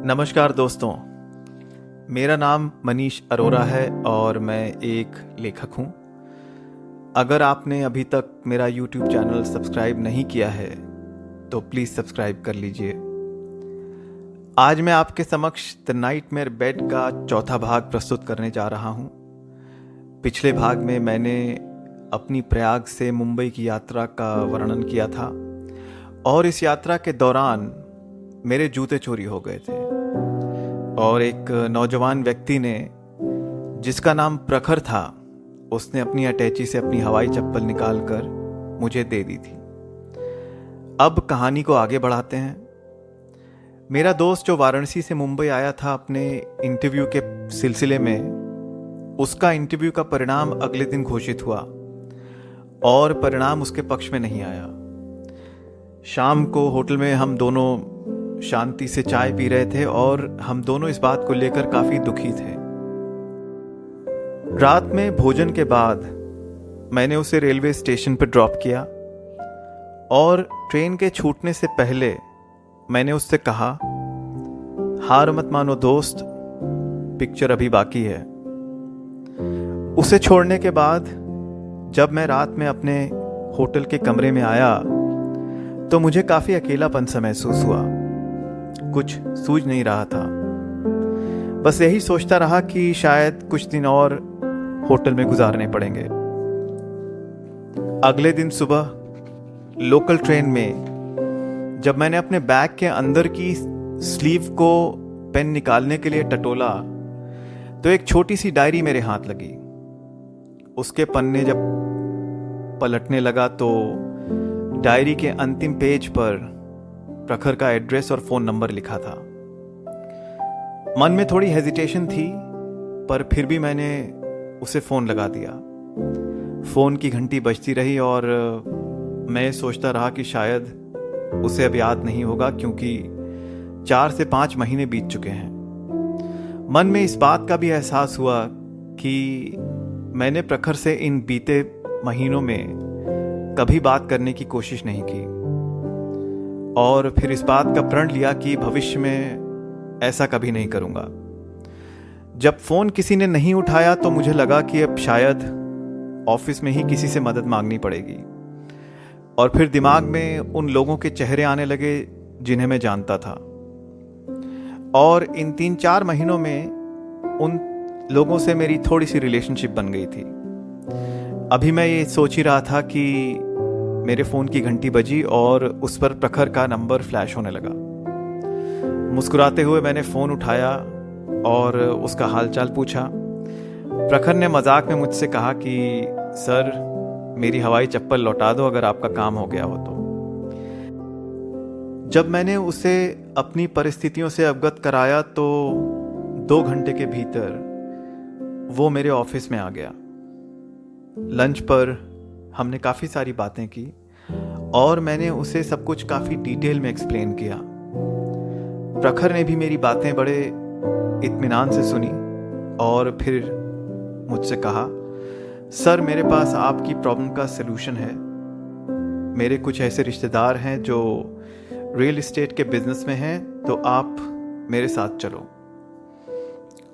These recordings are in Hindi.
नमस्कार दोस्तों, मेरा नाम मनीष अरोरा है और मैं एक लेखक हूँ। अगर आपने अभी तक मेरा YouTube चैनल सब्सक्राइब नहीं किया है तो प्लीज़ सब्सक्राइब कर लीजिए। आज मैं आपके समक्ष द नाइटमेयर बेड का चौथा भाग प्रस्तुत करने जा रहा हूँ। पिछले भाग में मैंने अपनी प्रयाग से मुंबई की यात्रा का वर्णन किया था और इस यात्रा के दौरान मेरे जूते चोरी हो गए थे और एक नौजवान व्यक्ति ने, जिसका नाम प्रखर था, उसने अपनी अटैची से अपनी हवाई चप्पल निकालकर मुझे दे दी थी। अब कहानी को आगे बढ़ाते हैं। मेरा दोस्त जो वाराणसी से मुंबई आया था अपने इंटरव्यू के सिलसिले में, उसका इंटरव्यू का परिणाम अगले दिन घोषित हुआ और परिणाम उसके पक्ष में नहीं आया। शाम को होटल में हम दोनों शांति से चाय पी रहे थे और हम दोनों इस बात को लेकर काफी दुखी थे। रात में भोजन के बाद मैंने उसे रेलवे स्टेशन पर ड्रॉप किया और ट्रेन के छूटने से पहले मैंने उससे कहा, हार मत मानो दोस्त, पिक्चर अभी बाकी है। उसे छोड़ने के बाद जब मैं रात में अपने होटल के कमरे में आया तो मुझे काफी अकेलापन सा महसूस हुआ। कुछ सूझ नहीं रहा था। बस यही सोचता रहा कि शायद कुछ दिन और होटल में गुजारने पड़ेंगे। अगले दिन सुबह लोकल ट्रेन में जब मैंने अपने बैग के अंदर की स्लीव को पेन निकालने के लिए टटोला तो एक छोटी सी डायरी मेरे हाथ लगी। उसके पन्ने जब पलटने लगा तो डायरी के अंतिम पेज पर प्रखर का एड्रेस और फोन नंबर लिखा था। मन में थोड़ी हेजिटेशन थी, पर फिर भी मैंने उसे फोन लगा दिया। फोन की घंटी बजती रही और मैं सोचता रहा कि शायद उसे अब याद नहीं होगा, क्योंकि 4 से 5 महीने बीत चुके हैं। मन में इस बात का भी एहसास हुआ कि मैंने प्रखर से इन बीते महीनों में कभी बात करने की कोशिश नहीं की और फिर इस बात का प्रण लिया कि भविष्य में ऐसा कभी नहीं करूंगा। जब फोन किसी ने नहीं उठाया तो मुझे लगा कि अब शायद ऑफिस में ही किसी से मदद मांगनी पड़ेगी और फिर दिमाग में उन लोगों के चेहरे आने लगे जिन्हें मैं जानता था और इन 3-4 महीनों में उन लोगों से मेरी थोड़ी सी रिलेशनशिप बन गई थी। अभी मैं ये सोच ही रहा था कि मेरे फ़ोन की घंटी बजी और उस पर प्रखर का नंबर फ्लैश होने लगा। मुस्कुराते हुए मैंने फ़ोन उठाया और उसका हालचाल पूछा। प्रखर ने मजाक में मुझसे कहा कि सर, मेरी हवाई चप्पल लौटा दो अगर आपका काम हो गया हो तो। जब मैंने उसे अपनी परिस्थितियों से अवगत कराया तो 2 घंटे के भीतर वो मेरे ऑफिस में आ गया। लंच पर हमने काफ़ी सारी बातें की और मैंने उसे सब कुछ काफ़ी डिटेल में एक्सप्लेन किया। प्रखर ने भी मेरी बातें बड़े इत्मीनान से सुनी और फिर मुझसे कहा, सर, मेरे पास आपकी प्रॉब्लम का सलूशन है। मेरे कुछ ऐसे रिश्तेदार हैं जो रियल एस्टेट के बिजनेस में हैं, तो आप मेरे साथ चलो।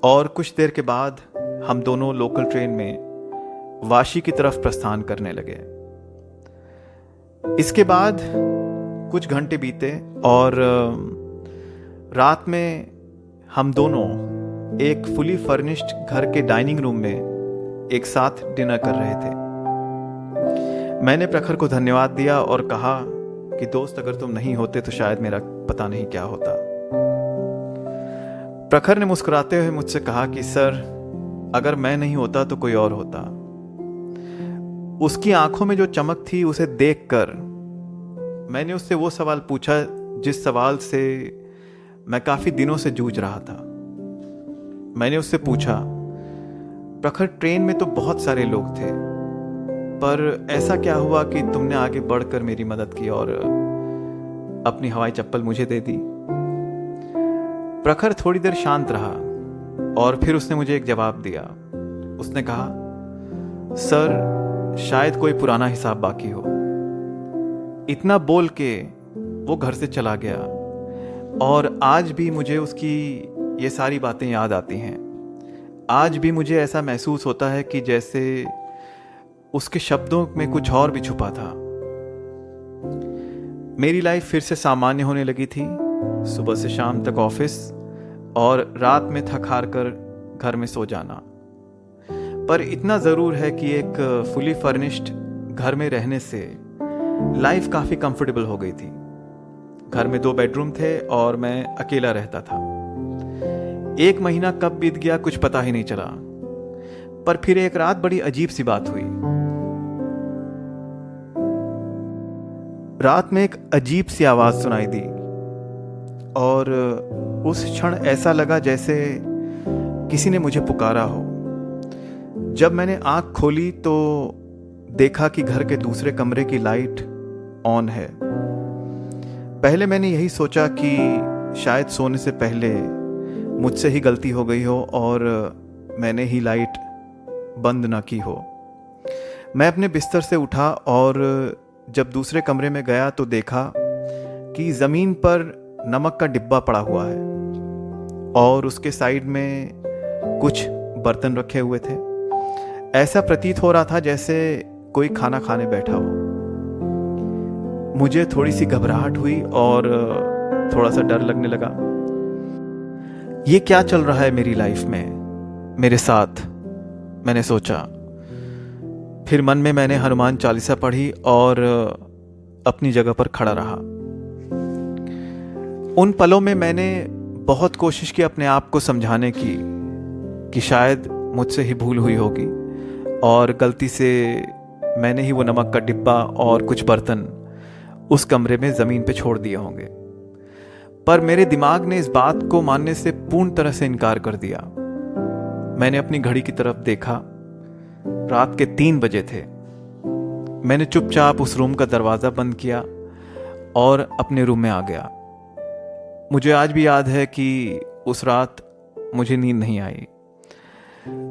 और कुछ देर के बाद हम दोनों लोकल ट्रेन में वाशी की तरफ प्रस्थान करने लगे। इसके बाद कुछ घंटे बीते और रात में हम दोनों एक फुली फर्निश्ड घर के डाइनिंग रूम में एक साथ डिनर कर रहे थे। मैंने प्रखर को धन्यवाद दिया और कहा कि दोस्त, अगर तुम नहीं होते तो शायद मेरा पता नहीं क्या होता। प्रखर ने मुस्कुराते हुए मुझसे कहा कि सर, अगर मैं नहीं होता तो कोई और होता। उसकी आंखों में जो चमक थी उसे देखकर मैंने उससे वो सवाल पूछा जिस सवाल से मैं काफी दिनों से जूझ रहा था। मैंने उससे पूछा, प्रखर, ट्रेन में तो बहुत सारे लोग थे, पर ऐसा क्या हुआ कि तुमने आगे बढ़कर मेरी मदद की और अपनी हवाई चप्पल मुझे दे दी? प्रखर थोड़ी देर शांत रहा और फिर उसने मुझे एक जवाब दिया। उसने कहा, सर, शायद कोई पुराना हिसाब बाकी हो। इतना बोल के वो घर से चला गया। और आज भी मुझे उसकी ये सारी बातें याद आती हैं। आज भी मुझे ऐसा महसूस होता है कि जैसे उसके शब्दों में कुछ और भी छुपा था। मेरी लाइफ फिर से सामान्य होने लगी थी। सुबह से शाम तक ऑफिस और रात में थक हार कर घर में सो जाना। पर इतना ज़रूर है कि एक फुली फर्निश्ड घर में रहने से लाइफ काफ़ी कंफर्टेबल हो गई थी। घर में 2 बेडरूम थे और मैं अकेला रहता था। 1 महीना कब बीत गया कुछ पता ही नहीं चला। पर फिर एक रात बड़ी अजीब सी बात हुई। रात में एक अजीब सी आवाज़ सुनाई दी और उस क्षण ऐसा लगा जैसे किसी ने मुझे पुकारा हो। जब मैंने आंख खोली तो देखा कि घर के दूसरे कमरे की लाइट ऑन है। पहले मैंने यही सोचा कि शायद सोने से पहले मुझसे ही गलती हो गई हो और मैंने ही लाइट बंद ना की हो। मैं अपने बिस्तर से उठा और जब दूसरे कमरे में गया तो देखा कि ज़मीन पर नमक का डिब्बा पड़ा हुआ है और उसके साइड में कुछ बर्तन रखे हुए थे। ऐसा प्रतीत हो रहा था जैसे कोई खाना खाने बैठा हो। मुझे थोड़ी सी घबराहट हुई और थोड़ा सा डर लगने लगा। ये क्या चल रहा है मेरी लाइफ में मेरे साथ, मैंने सोचा। फिर मन में मैंने हनुमान चालीसा पढ़ी और अपनी जगह पर खड़ा रहा। उन पलों में मैंने बहुत कोशिश की अपने आप को समझाने की कि शायद मुझसे ही भूल हुई होगी और गलती से मैंने ही वो नमक का डिब्बा और कुछ बर्तन उस कमरे में ज़मीन पे छोड़ दिए होंगे। पर मेरे दिमाग ने इस बात को मानने से पूर्ण तरह से इनकार कर दिया। मैंने अपनी घड़ी की तरफ देखा। रात के 3 बजे थे। मैंने चुपचाप उस रूम का दरवाज़ा बंद किया और अपने रूम में आ गया। मुझे आज भी याद है कि उस रात मुझे नींद नहीं आई।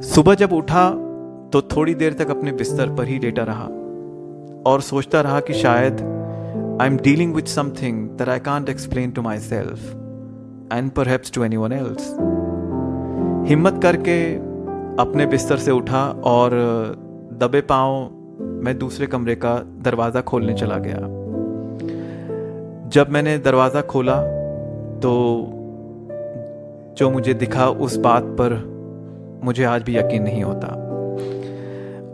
सुबह जब उठा तो थोड़ी देर तक अपने बिस्तर पर ही लेटा रहा और सोचता रहा कि शायद I am dealing with something that I can't explain to myself and perhaps to anyone else. हिम्मत करके अपने बिस्तर से उठा और दबे पांव मैं दूसरे कमरे का दरवाज़ा खोलने चला गया। जब मैंने दरवाज़ा खोला तो जो मुझे दिखा उस बात पर मुझे आज भी यकीन नहीं होता।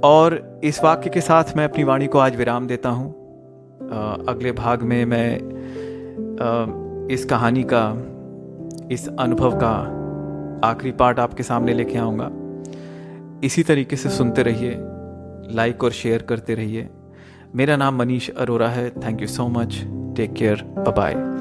और इस वाक्य के साथ मैं अपनी वाणी को आज विराम देता हूँ। अगले भाग में मैं इस कहानी का, इस अनुभव का आखिरी पार्ट आपके सामने लेके आऊँगा। इसी तरीके से सुनते रहिए, लाइक और शेयर करते रहिए। मेरा नाम मनीष अरोरा है। Thank you so much. Take care. Bye bye.